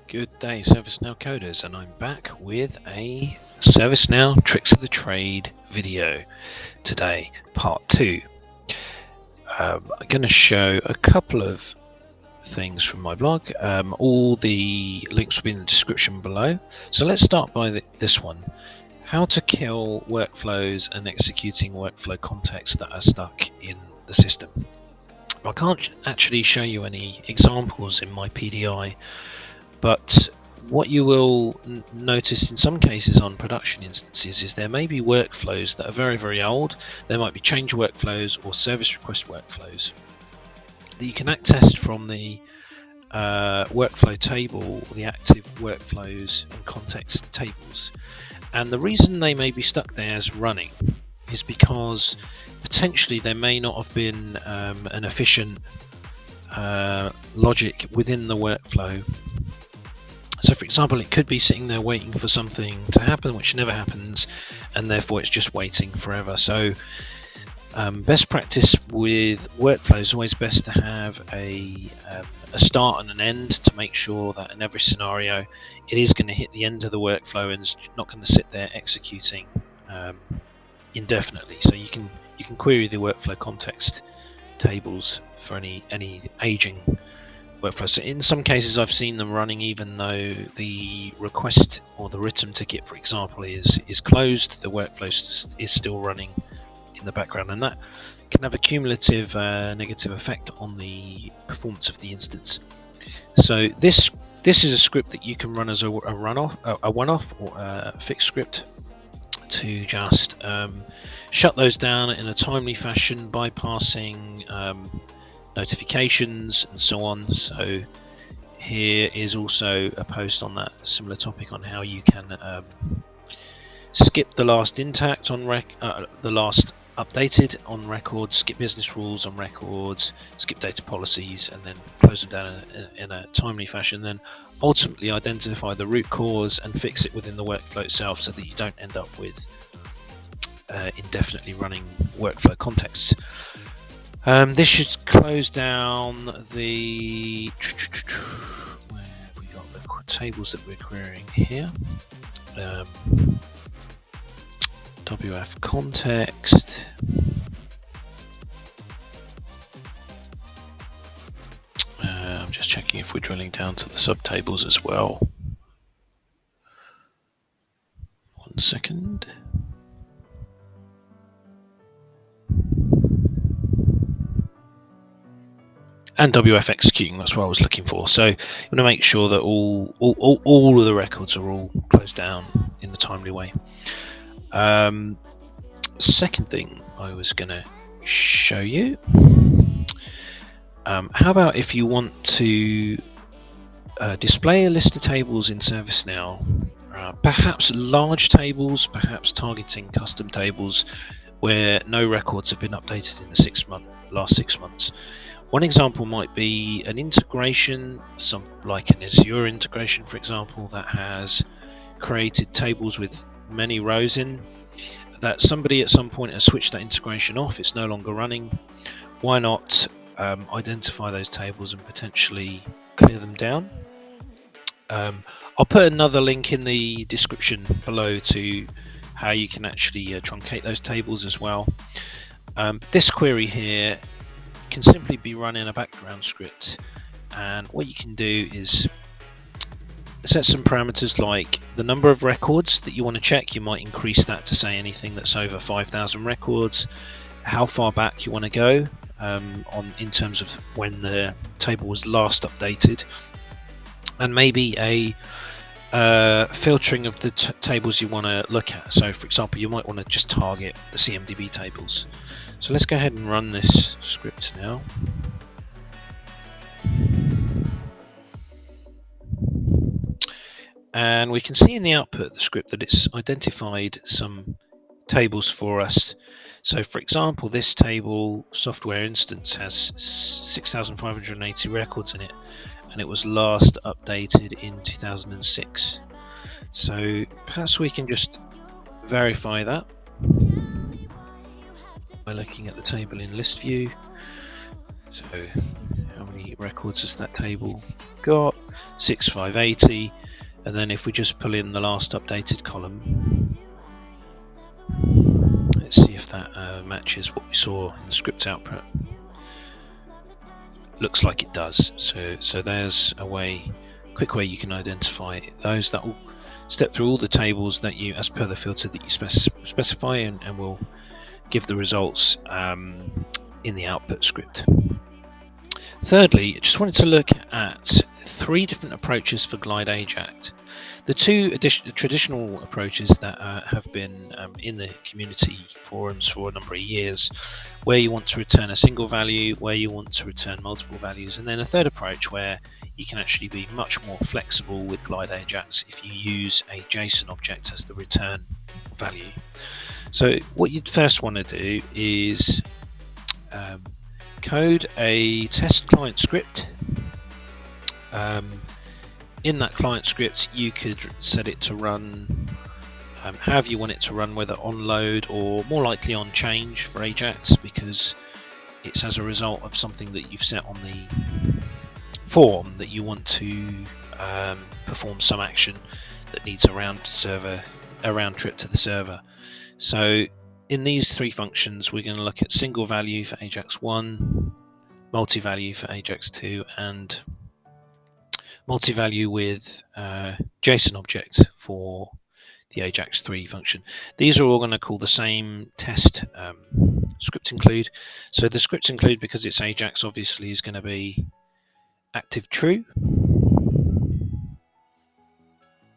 Good day, ServiceNow coders, and I'm back with a ServiceNow Tricks of the Trade video today, part 2. I'm going to show a couple of things from my blog. All the links will be in the description below. So let's start by this one. How to kill workflows and executing workflow context that are stuck in the system. I can't actually show you any examples in my PDI, but what you will notice in some cases on production instances is there may be workflows that are very, very old. There might be change workflows or service request workflows that you can access from the workflow table, or the active workflows and context tables. And the reason they may be stuck there as running is because potentially there may not have been an efficient logic within the workflow. So for example, it could be sitting there waiting for something to happen which never happens, and therefore it's just waiting forever. So best practice with workflows is always best to have a start and an end, to make sure that in every scenario it is going to hit the end of the workflow and it's not going to sit there executing indefinitely. So you can query the workflow context tables for any aging workflow. So in some cases I've seen them running even though the request or the written ticket, for example, is closed. The workflow is still running in the background, and that can have a cumulative negative effect on the performance of the instance. So this is a script that you can run as a one-off or a fixed script to just shut those down in a timely fashion, bypassing notifications and so on. So here is also a post on that similar topic on how you can skip the last intact on the last updated on records, skip business rules on records, skip data policies, and then close them down in a timely fashion. Then ultimately identify the root cause and fix it within the workflow itself, so that you don't end up with indefinitely running workflow contexts. This should close down the where have we got the tables that we're querying here. WF context. I'm just checking if we're drilling down to the subtables as well. 1 second. And WF executing, that's what I was looking for. So you want to make sure that all of the records are all closed down in a timely way. Second thing I was going to show you, how about if you want to display a list of tables in ServiceNow, perhaps large tables, perhaps targeting custom tables where no records have been updated in the last 6 months. One example might be an integration, like an Azure integration, for example, that has created tables with many rows in, that somebody at some point has switched that integration off. It's no longer running. Why not identify those tables and potentially clear them down? I'll put another link in the description below to how you can actually truncate those tables as well. This query here can simply be run in a background script, and what you can do is set some parameters like the number of records that you want to check. You might increase that to say anything that's over 5,000 records, how far back you want to go in terms of when the table was last updated, and maybe a filtering of the tables you want to look at. So for example, you might want to just target the CMDB tables. So let's go ahead and run this script now. And we can see in the output of the script that it's identified some tables for us. So for example, this table software instance has 6,580 records in it, and it was last updated in 2006. So perhaps we can just verify that by looking at the table in list view. So how many records has that table got? 6580. And then if we just pull in the last updated column, let's see if that matches what we saw in the script output. Looks like it does. So there's a quick way you can identify those. That will step through all the tables that you, as per the filter that you specify, and will give the results in the output script. Thirdly, I just wanted to look at 3 different approaches for GlideAjax. The 2 traditional approaches that have been in the community forums for a number of years, where you want to return a single value, where you want to return multiple values, and then a third approach where you can actually be much more flexible with GlideAjax if you use a JSON object as the return value. So what you'd first want to do is code a test client script. In that client script, you could set it to run however you want it to run, whether on load or more likely on change for Ajax, because it's as a result of something that you've set on the form that you want to perform some action that needs a round trip to the server. So in these 3 functions, we're going to look at single value for Ajax 1, multi-value for Ajax 2, and multi-value with JSON object for the Ajax 3 function. These are all going to call the same test script include. So the script include, because it's Ajax, obviously is going to be active true.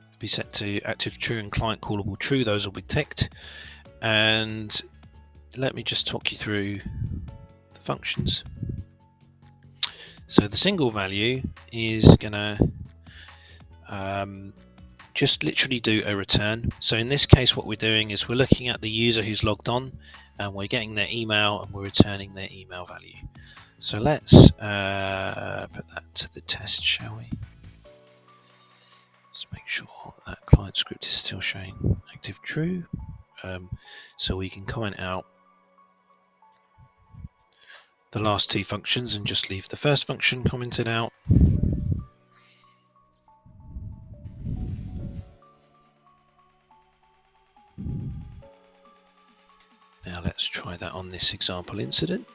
It'll be set to active true and client callable true. Those will be ticked. And let me just talk you through the functions. So the single value is going to just literally do a return. So in this case, what we're doing is we're looking at the user who's logged on, and we're getting their email, and we're returning their email value. So let's put that to the test, shall we? Let's make sure that client script is still showing active true. So we can comment out the last 2 functions and just leave the first function commented out. Now let's try that on this example incident.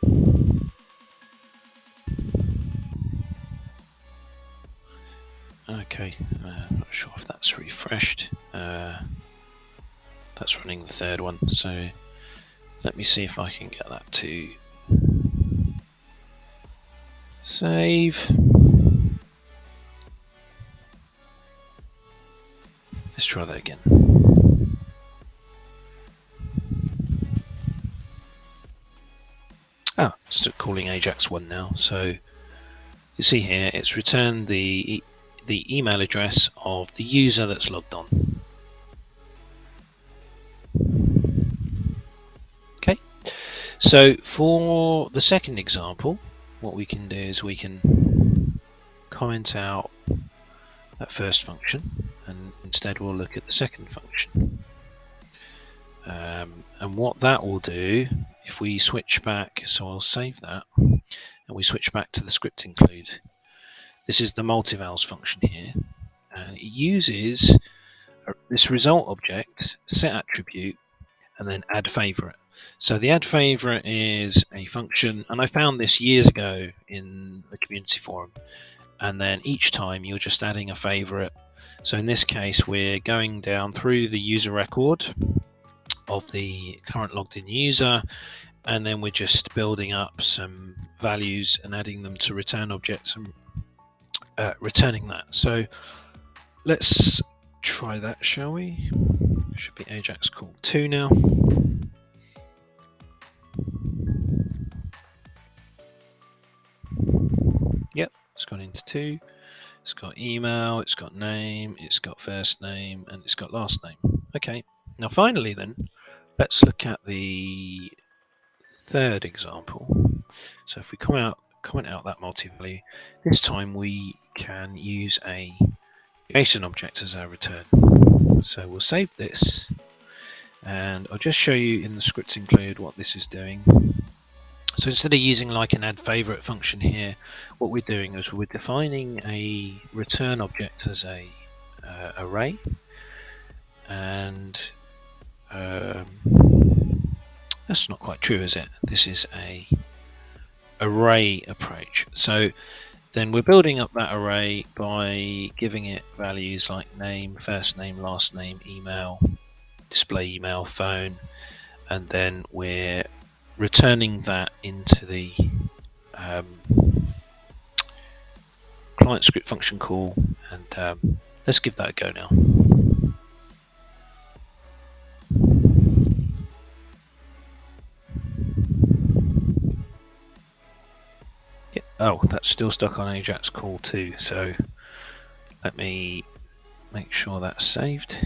Okay, not sure if that's refreshed. That's running the 3rd one, so let me see if I can get that to save. Let's try that again. Still calling Ajax 1 now. So you see here, it's returned the email address of the user that's logged on. Okay, so for the second example, what we can do is we can comment out that first function, and instead we'll look at the second function. And what that will do, if we switch back, so I'll save that, and we switch back to the script include. This is the multivals function here, and it uses this result object, set attribute, and then add favorite. So the add favorite is a function, and I found this years ago in the community forum, and then each time you're just adding a favorite. So in this case, we're going down through the user record of the current logged in user, and then we're just building up some values and adding them to return objects and returning that. So let's try that, shall we? Should be Ajax call 2 now. Yep, it's gone into 2. It's got email, it's got name, it's got first name, and it's got last name. Okay, now finally then, let's look at the third example. So if we comment out that multi-value, this time we can use a JSON object as our return. So we'll save this, and I'll just show you in the script include what this is doing. So instead of using like an add favorite function here, what we're doing is we're defining a return object as a array, and that's not quite true, is it? This is a array approach. So then we're building up that array by giving it values like name, first name, last name, email, display email, phone, and then we're returning that into the client script function call, and let's give that a go now. Yeah. Oh, that's still stuck on Ajax call too, so let me make sure that's saved.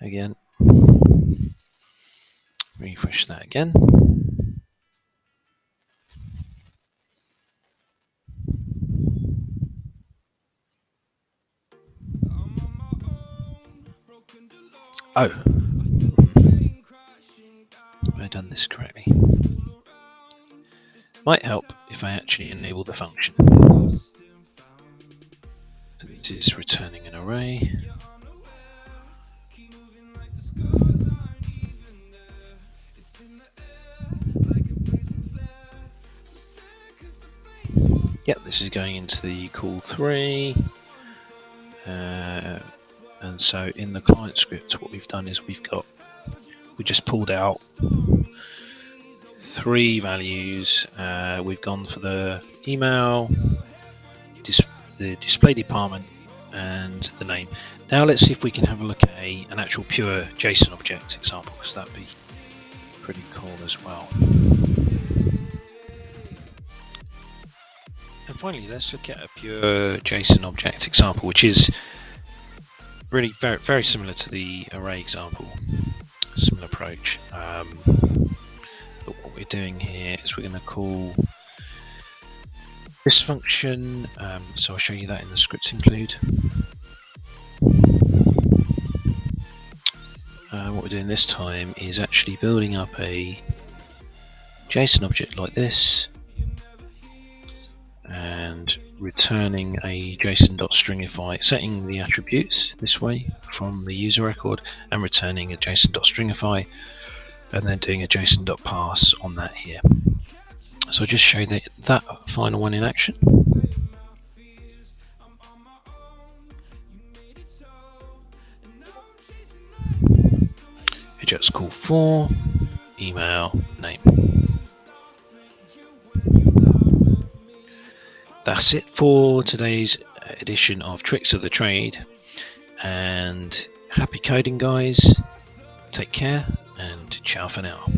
Again, refresh that again. Oh, have I done this correctly? Might help if I actually enable the function. So this is returning an array. Yep, this is going into the call 3. And so in the client script, what we've done is we just pulled out 3 values. We've gone for the email, the display department, and the name. Now let's see if we can have a look at an actual pure JSON object example, because that'd be pretty cool as well. And finally, let's look at a pure JSON object example, which is really very, very similar to the array example, similar approach. But what we're doing here is we're going to call this function, so I'll show you that in the scripts include. What we're doing this time is actually building up a JSON object like this and returning a JSON.stringify, setting the attributes this way from the user record and returning a JSON.stringify, and then doing a JSON.parse on that here. So I'll just show you that final one in action. Ajax call 4, email, name. That's it for today's edition of Tricks of the Trade, and happy coding, guys. Take care and ciao for now.